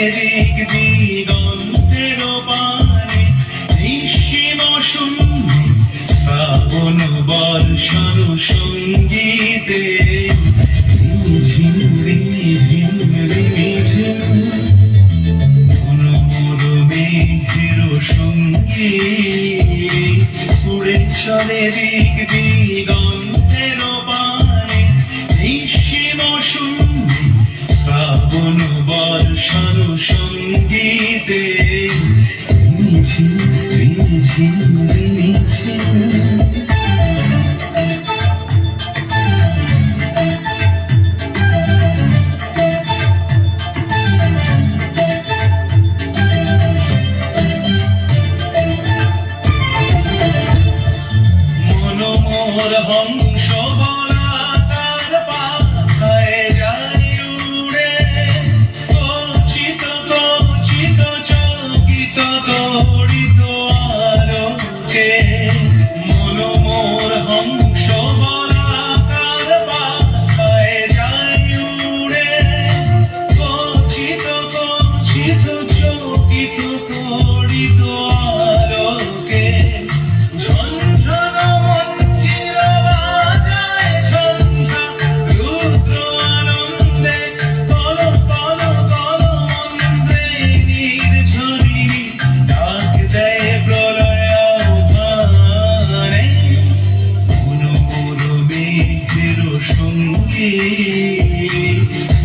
দিক দিগন্তের পানে নিঃসীম শূন্যে শ্রাবণ বর্ষণ সঙ্গীতে ঝিম ঝিম ঝিম মনোমর মেঘের সঙ্গে উড়ে চলে দিক দিগন্তের পানে নিঃসীম শূন্যে শ্রাবণ বর্ষণ সঙ্গীতে ঝিম ঝিম ঝিম মনোমোহর হংস বলাকার পাখায় যায় উড়ে কচিত কচিত চকিত তড়িত আলোকে মনোমোহর হংস বলাকার পাখায় যায় উড়ে কচিত কচিত চকিত তড়িত আলোকে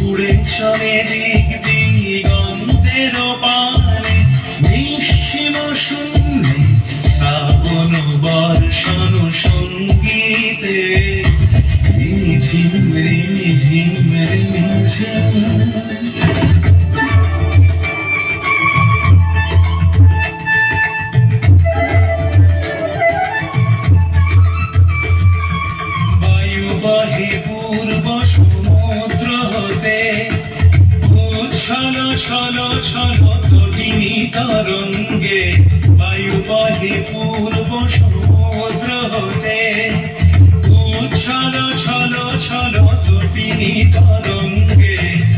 উড়ে চলে দিক দিগন্তের পানে নিঃসীম শূন্যে শ্রাবণ বর্ষণ সঙ্গীতে ঝিম ঝিম ঝিম বায়ু পূর্ব সমুদ্র হতে উচ্ছল ছল ছল তটিনী তরঙ্গে বায়ু বহে পূর্ব সমুদ্র হতে উচ্ছল ছল ছল তটিনী তরঙ্গে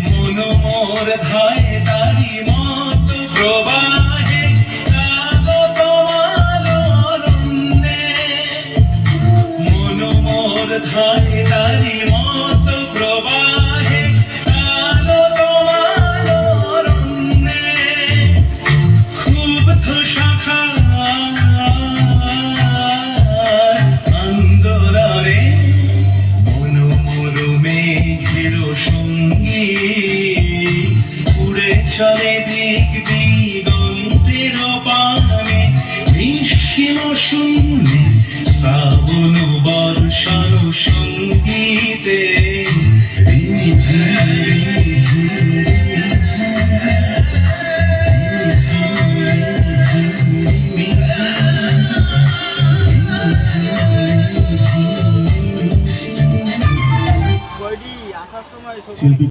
মনোমোর ধায় তারি মত প্রবাহে কাগত মালরণ্যে মনোমোর ধায় তারি মত প্রবাহে কাগত মালরণ্যে ক্ষুব্ধ শাখা আন্দোলনে মনোমোর মেঘের সঙ্গী উড়ে চলে দিক দিগন্তের পানে নিঃসীম শূন্যে শ্রাবণ বর্ষণ সঙ্গীতে শিল্পী